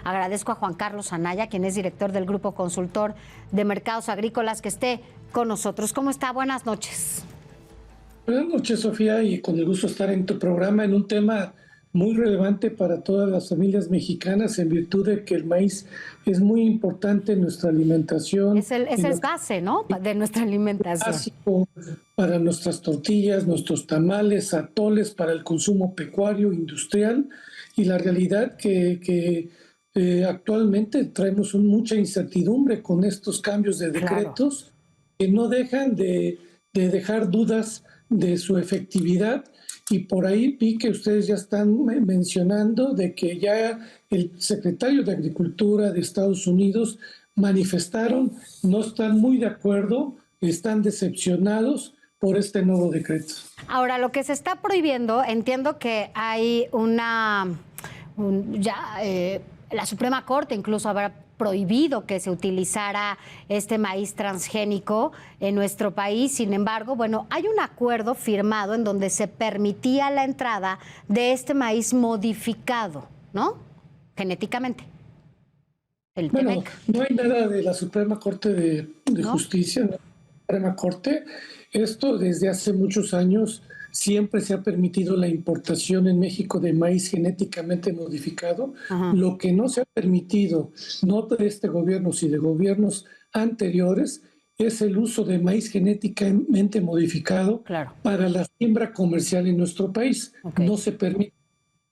Agradezco a Juan Carlos Anaya, quien es director del Grupo Consultor de Mercados Agrícolas, que esté con nosotros. ¿Cómo está? Buenas noches. Buenas noches, Sofía, y con el gusto de estar en tu programa en un tema muy relevante para todas las familias mexicanas, en virtud de que el maíz es muy importante en nuestra alimentación. Es el base, ¿no?, de nuestra alimentación. Básico para nuestras tortillas, nuestros tamales, atoles, para el consumo pecuario, industrial, y la realidad que actualmente traemos mucha incertidumbre con estos cambios de decretos que no dejan de dejar dudas de su efectividad. Y por ahí vi que ustedes ya están mencionando de que ya el secretario de Agricultura de Estados Unidos manifestaron, no están muy de acuerdo, están decepcionados por este nuevo decreto. Ahora, lo que se está prohibiendo, entiendo que hay la Suprema Corte incluso habrá prohibido que se utilizara este maíz transgénico en nuestro país. Sin embargo, bueno, hay un acuerdo firmado en donde se permitía la entrada de este maíz modificado, ¿no?, genéticamente. Bueno, no hay nada de la Suprema Corte de Justicia, ¿no? Suprema Corte. Esto desde hace muchos años siempre se ha permitido la importación en México de maíz genéticamente modificado. Lo que no se ha permitido, no de este gobierno, sino de gobiernos anteriores, es el uso de maíz genéticamente modificado para la siembra comercial en nuestro país. No se permite,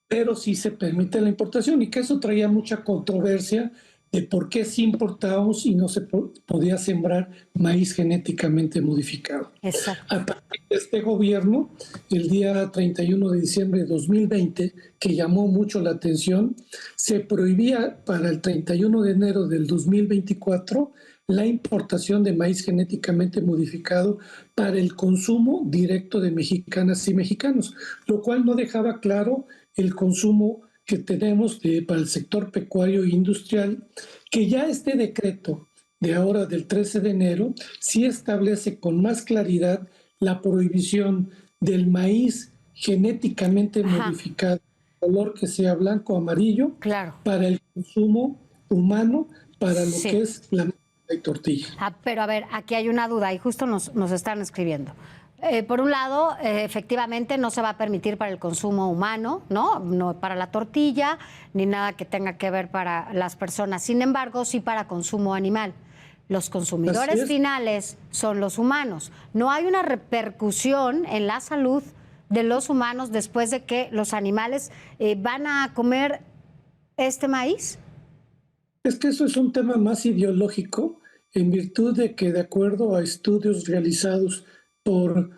pero sí se permite la importación, y que eso traía mucha controversia de por qué sí importábamos y no se podía sembrar maíz genéticamente modificado. Exacto. A partir de este gobierno, el día 31 de diciembre de 2020, que llamó mucho la atención, se prohibía para el 31 de enero del 2024 la importación de maíz genéticamente modificado para el consumo directo de mexicanas y mexicanos, lo cual no dejaba claro el consumo que tenemos para el sector pecuario e industrial, que ya este decreto de ahora del 13 de enero sí establece con más claridad la prohibición del maíz genéticamente modificado, color que sea blanco o amarillo, para el consumo humano, para lo que es la tortilla. Pero a ver, aquí hay una duda y justo nos están escribiendo. Por un lado, efectivamente no se va a permitir para el consumo humano, no para la tortilla, ni nada que tenga que ver para las personas. Sin embargo, sí para consumo animal. Los consumidores finales son los humanos. ¿No hay una repercusión en la salud de los humanos después de que los animales van a comer este maíz? Es que eso es un tema más ideológico, en virtud de que, de acuerdo a estudios realizados por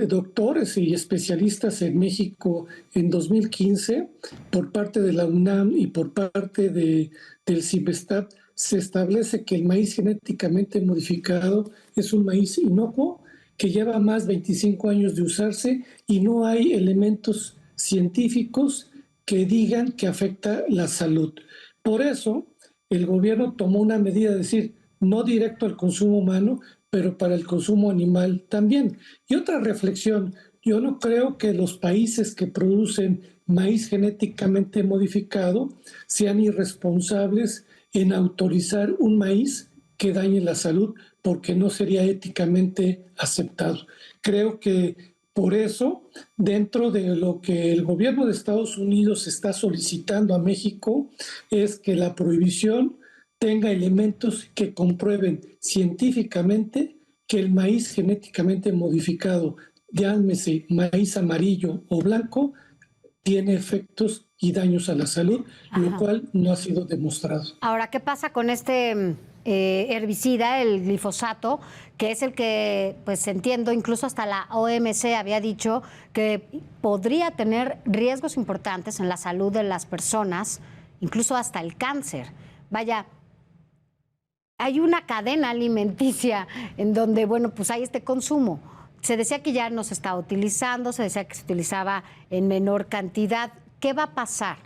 doctores y especialistas en México en 2015, por parte de la UNAM y por parte del CIBESTAT, se establece que el maíz genéticamente modificado es un maíz inocuo que lleva más de 25 años de usarse y no hay elementos científicos que digan que afecta la salud. Por eso, el gobierno tomó una medida de decir, no directo al consumo humano, pero para el consumo animal también. Y otra reflexión, yo no creo que los países que producen maíz genéticamente modificado sean irresponsables en autorizar un maíz que dañe la salud, porque no sería éticamente aceptado. Creo que por eso, dentro de lo que el gobierno de Estados Unidos está solicitando a México, es que la prohibición tenga elementos que comprueben científicamente que el maíz genéticamente modificado, llámese maíz amarillo o blanco, tiene efectos y daños a la salud, lo cual no ha sido demostrado. Ahora, ¿qué pasa con este herbicida, el glifosato, que es el que, pues entiendo, incluso hasta la OMC había dicho que podría tener riesgos importantes en la salud de las personas, incluso hasta el cáncer? Vaya, hay una cadena alimenticia en donde, bueno, pues hay este consumo. Se decía que ya no se estaba utilizando, se decía que se utilizaba en menor cantidad. ¿Qué va a pasar?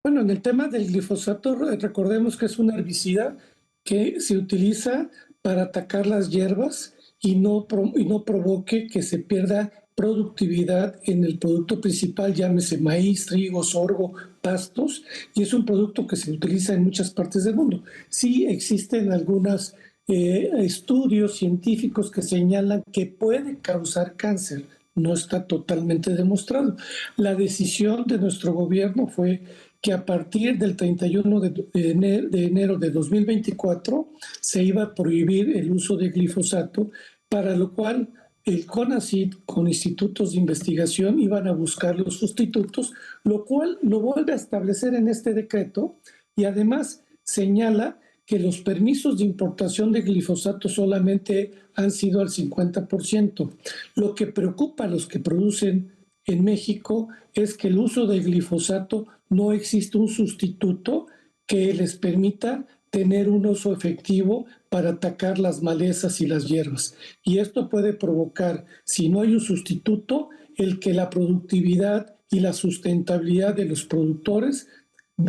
Bueno, en el tema del glifosato, recordemos que es un herbicida que se utiliza para atacar las hierbas y no provoque que se pierda productividad en el producto principal, llámese maíz, trigo, sorgo, pastos, y es un producto que se utiliza en muchas partes del mundo. Sí existen algunos estudios científicos que señalan que puede causar cáncer, no está totalmente demostrado. La decisión de nuestro gobierno fue que a partir del 31 de enero de 2024 se iba a prohibir el uso de glifosato, para lo cual el CONACYT con institutos de investigación iban a buscar los sustitutos, lo cual lo vuelve a establecer en este decreto y además señala que los permisos de importación de glifosato solamente han sido al 50%. Lo que preocupa a los que producen en México es que el uso de glifosato no existe un sustituto que les permita tener un uso efectivo para atacar las malezas y las hierbas. Y esto puede provocar, si no hay un sustituto, el que la productividad y la sustentabilidad de los productores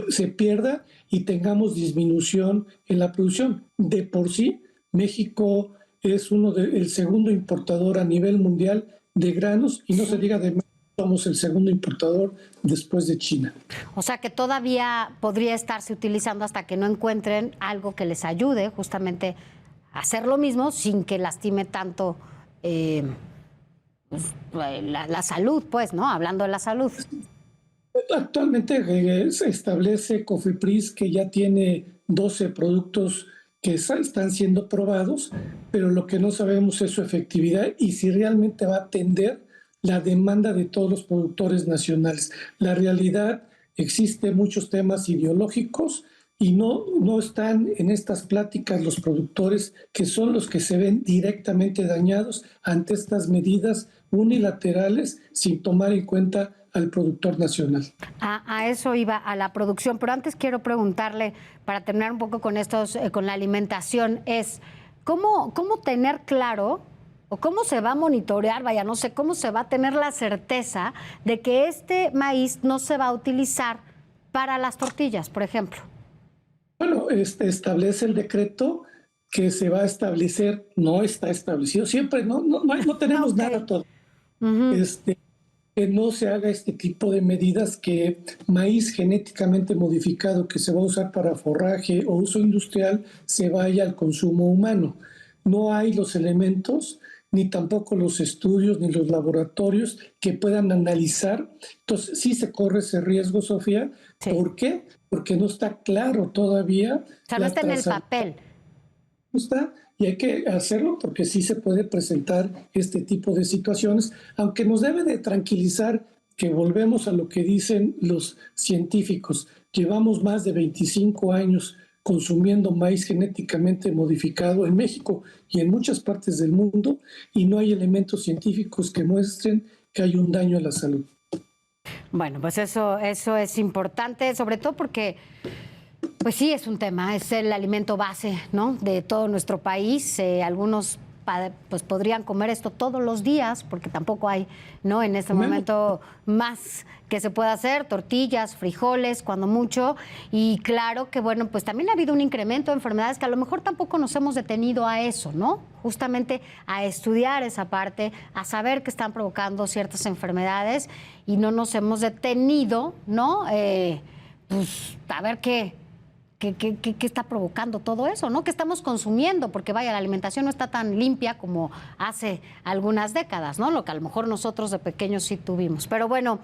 se pierda y tengamos disminución en la producción. De por sí, México es el segundo importador a nivel mundial de granos y no se diga de somos el segundo importador después de China. O sea que todavía podría estarse utilizando hasta que no encuentren algo que les ayude justamente a hacer lo mismo sin que lastime tanto la salud, pues, ¿no? Hablando de la salud. Actualmente se establece COFEPRIS que ya tiene 12 productos que están siendo probados, pero lo que no sabemos es su efectividad y si realmente va a atender la demanda de todos los productores nacionales. La realidad, existen muchos temas ideológicos y no están en estas pláticas los productores, que son los que se ven directamente dañados ante estas medidas unilaterales sin tomar en cuenta al productor nacional. A eso iba, a la producción, pero antes quiero preguntarle, para terminar un poco con con la alimentación, es ¿cómo tener claro o cómo se va a monitorear, vaya, no sé, cómo se va a tener la certeza de que este maíz no se va a utilizar para las tortillas, por ejemplo? Bueno, establece el decreto que se va a establecer, no está establecido, siempre no tenemos Okay. nada todo. Que no se haga este tipo de medidas, que maíz genéticamente modificado que se va a usar para forraje o uso industrial se vaya al consumo humano. No hay los elementos, ni tampoco los estudios, ni los laboratorios que puedan analizar. Entonces, sí se corre ese riesgo, Sofía. Sí. ¿Por qué? Porque no está claro todavía. O sea, no está en el papel. No está, y hay que hacerlo porque sí se puede presentar este tipo de situaciones, aunque nos debe de tranquilizar que volvemos a lo que dicen los científicos. Llevamos más de 25 años consumiendo maíz genéticamente modificado en México y en muchas partes del mundo, y no hay elementos científicos que muestren que hay un daño a la salud. Bueno, pues eso es importante, sobre todo porque, pues sí, es un tema, es el alimento base, ¿no?, de todo nuestro país. Algunos pues podrían comer esto todos los días, porque tampoco hay, ¿no?, en este momento más que se pueda hacer, tortillas, frijoles, cuando mucho. Y claro que, bueno, pues también ha habido un incremento de enfermedades que a lo mejor tampoco nos hemos detenido a eso, ¿no? Justamente a estudiar esa parte, a saber que están provocando ciertas enfermedades y no nos hemos detenido, ¿no? Pues a ver qué está provocando todo eso, ¿no? ¿Qué estamos consumiendo? Porque vaya, la alimentación no está tan limpia como hace algunas décadas, ¿no? Lo que a lo mejor nosotros de pequeños sí tuvimos. Pero bueno,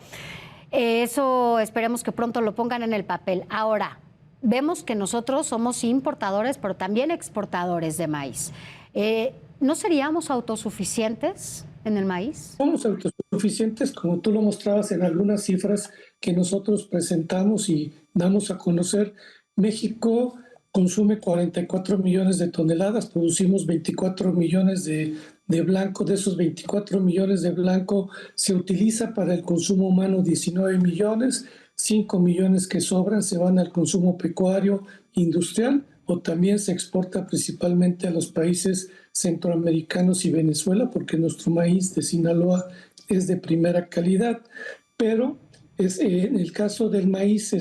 eso esperemos que pronto lo pongan en el papel. Ahora, vemos que nosotros somos importadores, pero también exportadores de maíz. ¿No seríamos autosuficientes en el maíz? Somos autosuficientes, como tú lo mostrabas en algunas cifras que nosotros presentamos y damos a conocer. México consume 44 millones de toneladas, producimos 24 millones de blanco. De esos 24 millones de blanco se utiliza para el consumo humano 19 millones, 5 millones que sobran se van al consumo pecuario industrial, o también se exporta principalmente a los países centroamericanos y Venezuela, porque nuestro maíz de Sinaloa es de primera calidad. Pero en el caso del maíz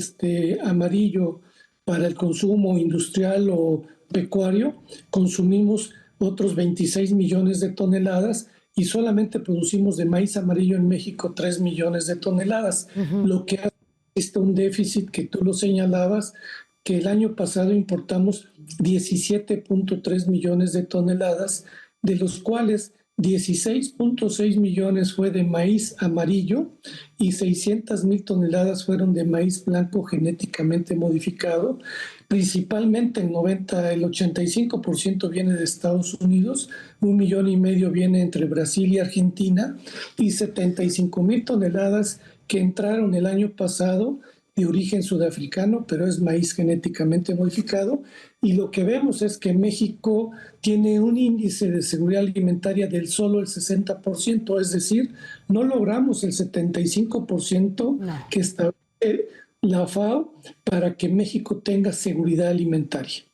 amarillo para el consumo industrial o pecuario, consumimos otros 26 millones de toneladas, y solamente producimos de maíz amarillo en México 3 millones de toneladas, lo que hace un déficit que tú lo señalabas, que el año pasado importamos 17.3 millones de toneladas, de los cuales 16.6 millones fue de maíz amarillo y 600,000 toneladas fueron de maíz blanco genéticamente modificado. Principalmente el 85% viene de Estados Unidos, 1,5 millones viene entre Brasil y Argentina y 75,000 toneladas que entraron el año pasado de origen sudafricano, pero es maíz genéticamente modificado. Y lo que vemos es que México tiene un índice de seguridad alimentaria del solo el 60%, es decir, no logramos el 75% que establece la FAO para que México tenga seguridad alimentaria.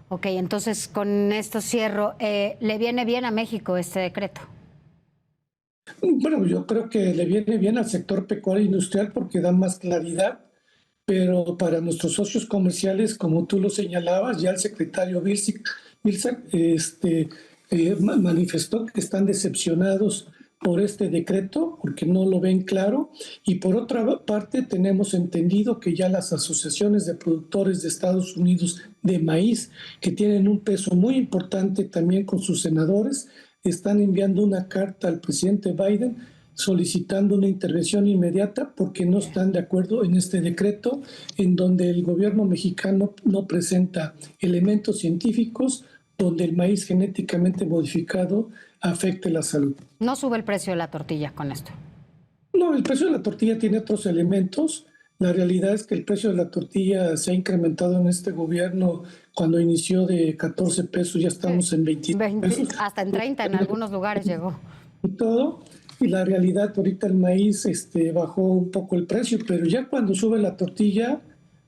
Ok, entonces con esto cierro. ¿Le viene bien a México este decreto? Bueno, yo creo que le viene bien al sector pecuario e industrial porque da más claridad, pero para nuestros socios comerciales, como tú lo señalabas, ya el secretario Vilsack manifestó que están decepcionados por este decreto porque no lo ven claro, y por otra parte tenemos entendido que ya las asociaciones de productores de Estados Unidos de maíz, que tienen un peso muy importante también con sus senadores, están enviando una carta al presidente Biden solicitando una intervención inmediata porque no están de acuerdo en este decreto en donde el gobierno mexicano no presenta elementos científicos donde el maíz genéticamente modificado afecte la salud. ¿No sube el precio de la tortilla con esto? No, el precio de la tortilla tiene otros elementos. La realidad es que el precio de la tortilla se ha incrementado en este gobierno. Cuando inició de 14 pesos, ya estamos en 20 pesos. Hasta en 30 en algunos lugares llegó. Y todo. Y la realidad, ahorita el maíz bajó un poco el precio, pero ya cuando sube la tortilla,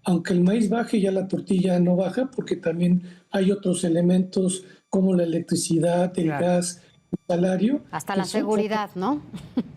aunque el maíz baje, ya la tortilla no baja, porque también hay otros elementos como la electricidad, el gas, el salario. Hasta la seguridad, ¿no?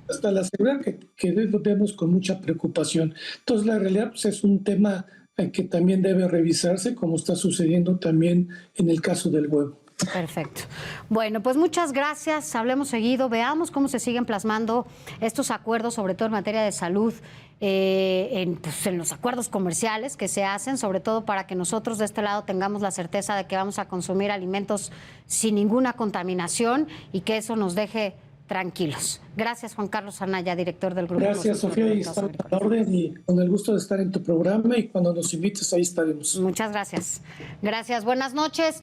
Hasta la seguridad que lo vemos con mucha preocupación. Entonces, la realidad pues, es un tema que también debe revisarse, como está sucediendo también en el caso del huevo. Perfecto. Bueno, pues muchas gracias. Hablemos seguido. Veamos cómo se siguen plasmando estos acuerdos, sobre todo en materia de salud, en los acuerdos comerciales que se hacen, sobre todo para que nosotros de este lado tengamos la certeza de que vamos a consumir alimentos sin ninguna contaminación y que eso nos deje tranquilos. Gracias, Juan Carlos Anaya, director del Grupo. Gracias, Sofía, y estamos a la orden y con el gusto de estar en tu programa y cuando nos invites ahí estaremos. Muchas gracias. Gracias, buenas noches.